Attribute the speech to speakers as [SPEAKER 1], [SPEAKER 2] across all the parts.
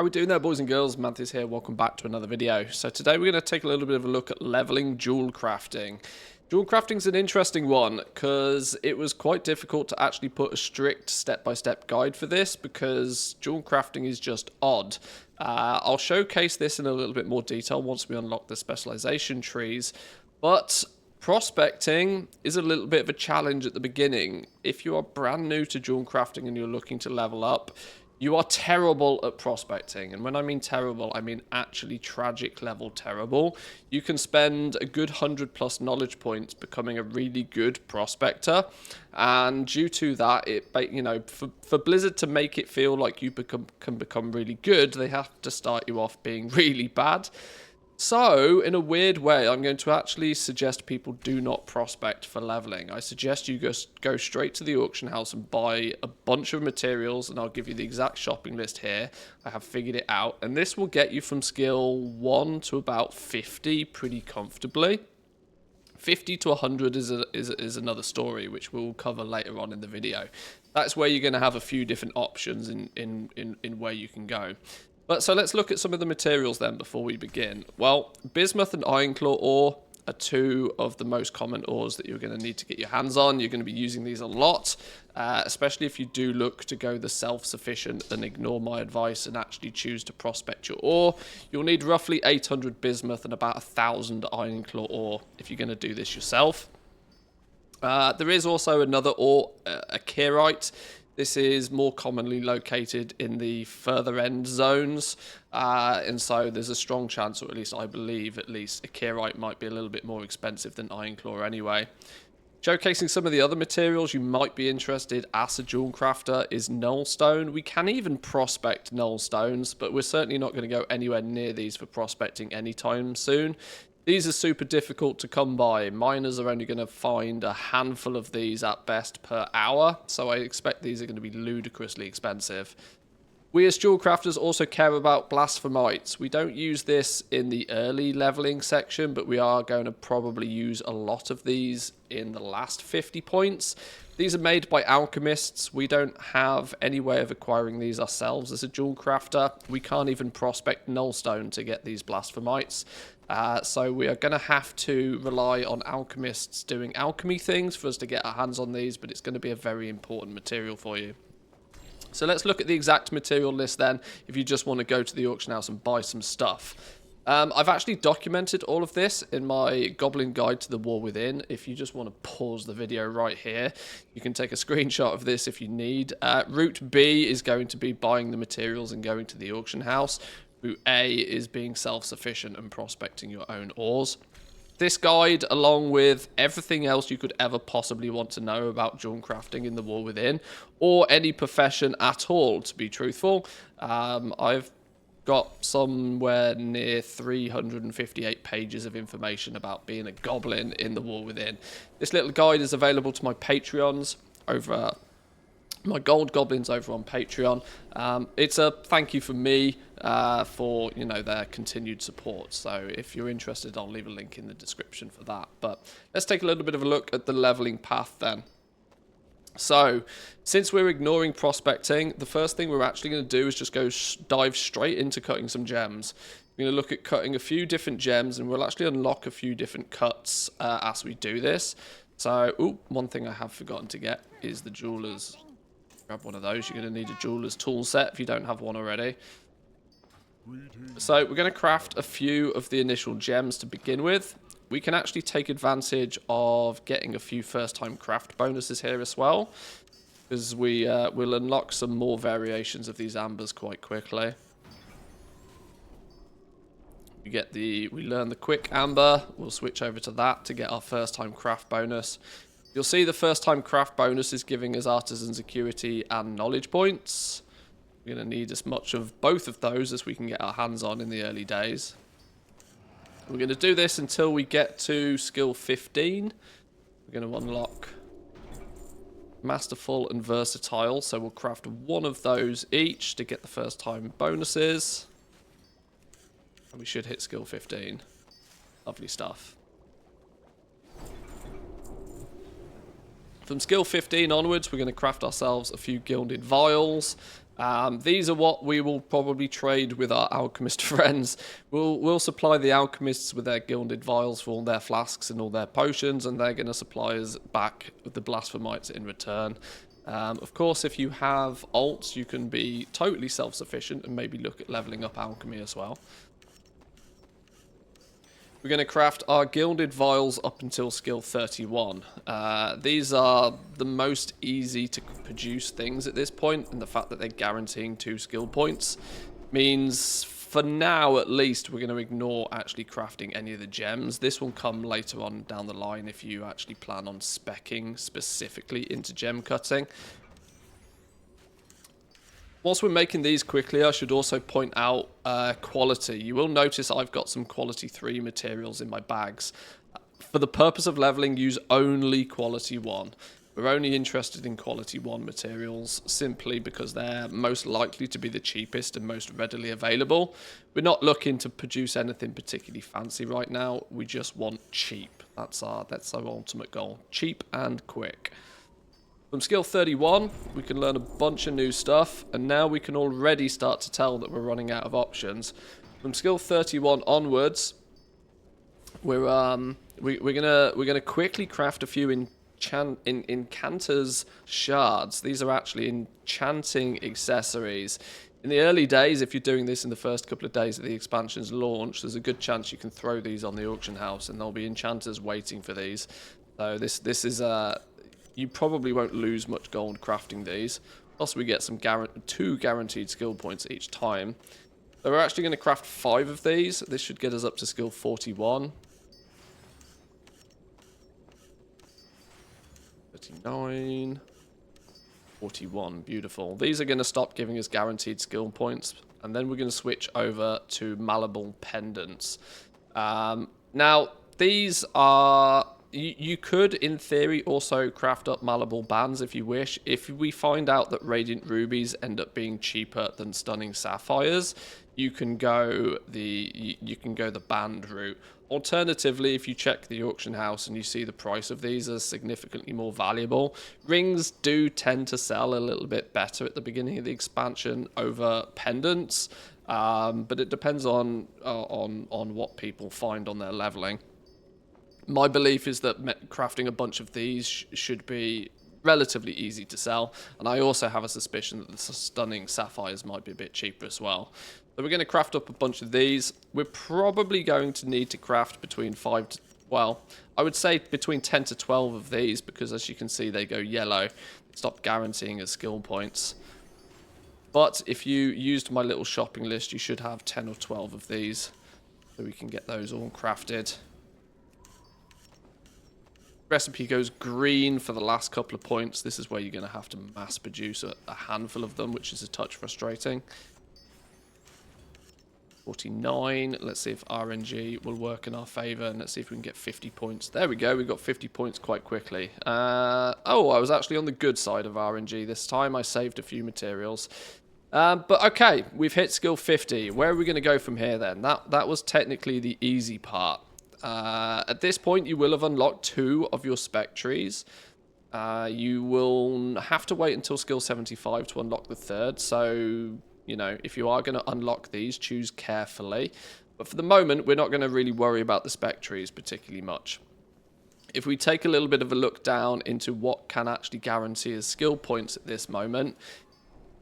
[SPEAKER 1] How are we doing there, boys and girls? Manthieus here. Welcome back to another video. So today we're going to take a little bit of a look at leveling jewel crafting. Jewel crafting is an interesting one because it was quite difficult to actually put a strict step-by-step guide for this because jewel crafting is just odd. I'll showcase this in a little bit more detail once we unlock the specialization trees, but prospecting is a little bit of a challenge at the beginning. If you are brand new to jewel crafting and you're looking to level up, you are terrible at prospecting. And when I mean terrible, I mean actually tragic level terrible. You can spend a good 100+ knowledge points becoming a really good prospector. And due to that, for Blizzard to make it feel like you can become really good, they have to start you off being really bad. So, in a weird way, I'm going to actually suggest people do not prospect for leveling. I suggest you go straight to the auction house and buy a bunch of materials, and I'll give you the exact shopping list here. I have figured it out, and this will get you from skill 1 to about 50 pretty comfortably. 50 to 100 is another story, which we'll cover later on in the video. That's where you're going to have a few different options in where you can go. But so let's look at some of the materials then before we begin. Well, bismuth and ironclaw ore are two of the most common ores that you're going to need to get your hands on. You're going to be using these a lot, especially if you do look to go the self-sufficient and ignore my advice and actually choose to prospect your ore. You'll need roughly 800 bismuth and about 1,000 ironclaw ore if you're going to do this yourself. There is also another ore, a kyrite. This is more commonly located in the further end zones, and so there's a strong chance, or at least I believe, a kyrite might be a little bit more expensive than ironclaw anyway. Showcasing some of the other materials you might be interested as a jewel crafter is nullstone. We can even prospect nullstones, but we're certainly not going to go anywhere near these for prospecting anytime soon. These are super difficult to come by. Miners are only going to find a handful of these at best per hour, so I expect these are going to be ludicrously expensive. We as jewel crafters also care about blasphemites. We don't use this in the early leveling section, but we are going to probably use a lot of these in the last 50 points. These are made by alchemists. We don't have any way of acquiring these ourselves as a jewel crafter. We can't even prospect nullstone to get these blasphemites. So we are going to have to rely on alchemists doing alchemy things for us to get our hands on these, but it's going to be a very important material for you. So let's look at the exact material list then, if you just want to go to the auction house and buy some stuff. I've actually documented all of this in my Goblin Guide to the War Within. If you just want to pause the video right here, you can take a screenshot of this if you need. Route B is going to be buying the materials and going to the auction house. Route A is being self-sufficient and prospecting your own ores. This guide, along with everything else you could ever possibly want to know about jewel crafting in the War Within, or any profession at all, to be truthful, I've got somewhere near 358 pages of information about being a goblin in the War Within. This little guide is available to my Patreons over my gold goblins over on Patreon. It's a thank you from me for their continued support. So if you're interested, I'll leave a link in the description for that. But let's take a little bit of a look at the leveling path then. So since we're ignoring prospecting, the first thing we're actually going to do is just dive straight into cutting some gems. We're going to look at cutting a few different gems, and we'll actually unlock a few different cuts as we do this. So, one thing I have forgotten to get is the jeweler's. Grab one of those. You're going to need a jeweler's tool set if you don't have one already. So we're going to craft a few of the initial gems to begin with. We can actually take advantage of getting a few first-time craft bonuses here as well, because we'll unlock some more variations of these ambers quite quickly. We learn the quick amber. We'll switch over to that to get our first-time craft bonus. You'll see the first time craft bonus is giving us artisan security and knowledge points. We're going to need as much of both of those as we can get our hands on in the early days. We're going to do this until we get to skill 15. We're going to unlock masterful and versatile, so we'll craft one of those each to get the first time bonuses. And we should hit skill 15. Lovely stuff. From skill 15 onwards, we're going to craft ourselves a few gilded vials. These are what we will probably trade with our alchemist friends. We'll supply the alchemists with their gilded vials for all their flasks and all their potions, and they're going to supply us back with the blasphemites in return. Of course, if you have alts, you can be totally self-sufficient and maybe look at leveling up alchemy as well. We're going to craft our gilded vials up until skill 31. These are the most easy to produce things at this point, and the fact that they're guaranteeing 2 skill points means, for now at least, we're going to ignore actually crafting any of the gems. This will come later on down the line if you actually plan on speccing specifically into gem cutting. Whilst we're making these quickly, I should also point out quality. You will notice I've got some quality 3 materials in my bags. For the purpose of leveling, use only quality 1. We're only interested in quality 1 materials simply because they're most likely to be the cheapest and most readily available. We're not looking to produce anything particularly fancy right now. We just want cheap. That's our ultimate goal. Cheap and quick. From skill 31, we can learn a bunch of new stuff, and now we can already start to tell that we're running out of options. From skill 31 onwards, we're gonna quickly craft a few Incanter's shards. These are actually enchanting accessories. In the early days, if you're doing this in the first couple of days of the expansion's launch, there's a good chance you can throw these on the auction house, and there'll be enchanters waiting for these. So this is you probably won't lose much gold crafting these. Plus, we get some 2 guaranteed skill points each time. So we're actually going to craft 5 of these. This should get us up to skill 41. 39. 41. Beautiful. These are going to stop giving us guaranteed skill points. And then we're going to switch over to malleable pendants. Now, these are... You could, in theory, also craft up malleable bands if you wish. If we find out that radiant rubies end up being cheaper than stunning sapphires, you can go the band route. Alternatively, if you check the auction house and you see the price of these as significantly more valuable, rings do tend to sell a little bit better at the beginning of the expansion over pendants, but it depends on what people find on their leveling. My belief is that crafting a bunch of these should be relatively easy to sell, and I also have a suspicion that the stunning sapphires might be a bit cheaper as well. So we're going to craft up a bunch of these. We're probably going to need to craft between 5 to, well, I would say between 10 to 12 of these, because as you can see, they go yellow. Stop guaranteeing us skill points. But if you used my little shopping list, you should have 10 or 12 of these, so we can get those all crafted. Recipe goes green for the last couple of points. This is where you're going to have to mass produce a handful of them, which is a touch frustrating. 49. Let's see if RNG will work in our favor, and let's see if we can get 50 points. There we go. We got 50 points quite quickly. Oh, I was actually on the good side of RNG this time. I saved a few materials. But okay, we've hit skill 50. Where are we going to go from here then? That was technically the easy part. At this point, you will have unlocked 2 of your spec trees. You will have to wait until skill 75 to unlock the 3rd. So, you know, if you are going to unlock these, choose carefully. But for the moment, we're not going to really worry about the spec trees particularly much. If we take a little bit of a look down into what can actually guarantee us skill points at this moment,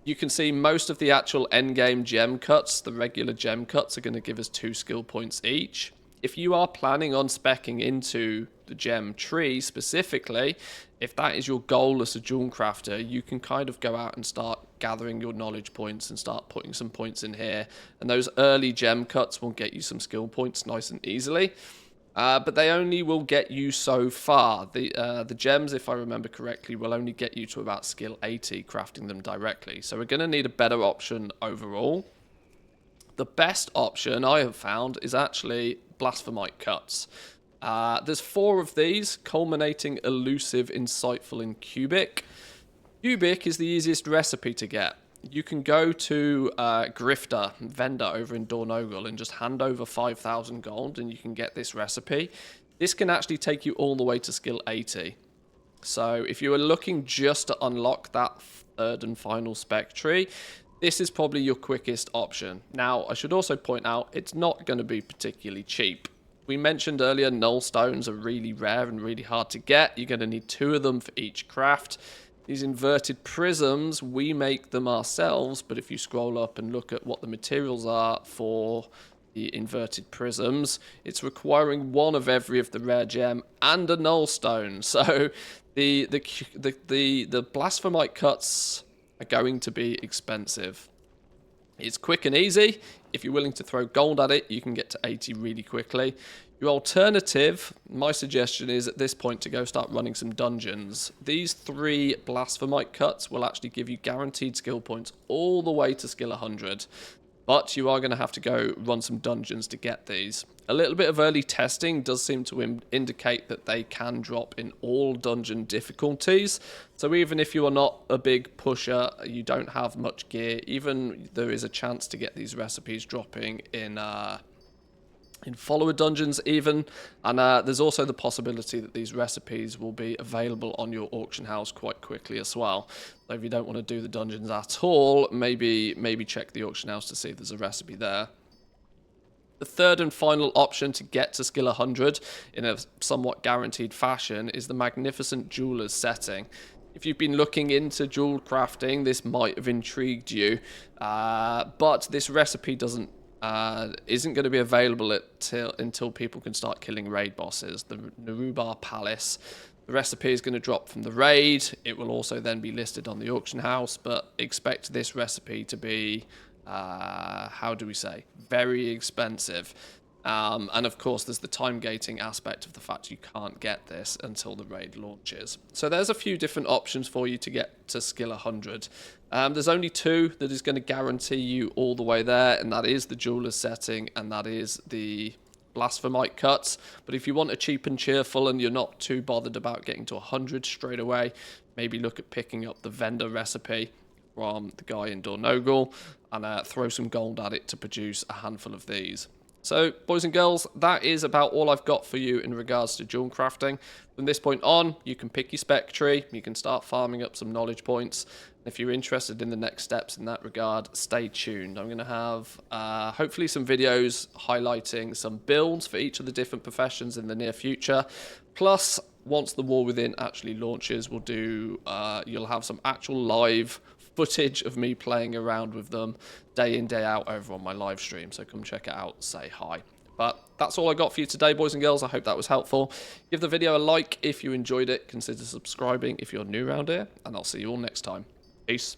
[SPEAKER 1] you can see most of the actual endgame gem cuts, the regular gem cuts, are going to give us 2 skill points each. If you are planning on speccing into the gem tree specifically, if that is your goal as a jewel crafter, you can kind of go out and start gathering your knowledge points and start putting some points in here. And those early gem cuts will get you some skill points nice and easily. But they only will get you so far. The gems, if I remember correctly, will only get you to about skill 80 crafting them directly. So we're going to need a better option overall. The best option I have found is actually blasphemite cuts. There's 4 of these, culminating, elusive, insightful, and cubic. Cubic is the easiest recipe to get. You can go to Grifter, vendor over in Dornogal, and just hand over 5,000 gold and you can get this recipe. This can actually take you all the way to skill 80. So if you are looking just to unlock that third and final spec tree, this is probably your quickest option. Now, I should also point out, it's not going to be particularly cheap. We mentioned earlier, null stones are really rare and really hard to get. You're going to need 2 of them for each craft. These inverted prisms, we make them ourselves, but if you scroll up and look at what the materials are for the inverted prisms, it's requiring 1 of every of the rare gem and a null stone. So the blasphemite cuts are going to be expensive. It's quick and easy. If you're willing to throw gold at it, you can get to 80 really quickly. Your alternative, my suggestion is at this point to go start running some dungeons. These 3 blasphemite cuts will actually give you guaranteed skill points all the way to skill 100. But you are going to have to go run some dungeons to get these. A little bit of early testing does seem to indicate that they can drop in all dungeon difficulties. So even if you are not a big pusher, you don't have much gear, even there is a chance to get these recipes dropping in follower dungeons even, and there's also the possibility that these recipes will be available on your auction house quite quickly as well. So if you don't want to do the dungeons at all, maybe check the auction house to see if there's a recipe there. The third and final option to get to skill 100 in a somewhat guaranteed fashion is the magnificent jeweler's setting. If you've been looking into jewel crafting, this might have intrigued you, but this recipe isn't going to be available until people can start killing raid bosses. The Narubar Palace. The recipe is going to drop from the raid. It will also then be listed on the auction house, but expect this recipe to be, how do we say, very expensive. And of course, there's the time gating aspect of the fact you can't get this until the raid launches. So there's a few different options for you to get to skill 100. There's only 2 that is going to guarantee you all the way there, and that is the jeweler's setting, and that is the blasphemite cuts. But if you want a cheap and cheerful and you're not too bothered about getting to 100 straight away, maybe look at picking up the vendor recipe from the guy in Dornogal and throw some gold at it to produce a handful of these. So, boys and girls, that is about all I've got for you in regards to jewel crafting. From this point on, you can pick your spec tree, you can start farming up some knowledge points. If you're interested in the next steps in that regard, stay tuned. I'm going to have hopefully some videos highlighting some builds for each of the different professions in the near future. Plus, once the War Within actually launches, we'll do, you'll have some actual live footage of me playing around with them day in, day out over on my live stream. So come check it out, say hi. But that's all I got for you today, boys and girls. I hope that was helpful. Give the video a like if you enjoyed it. Consider subscribing if you're new around here. And I'll see you all next time. Peace.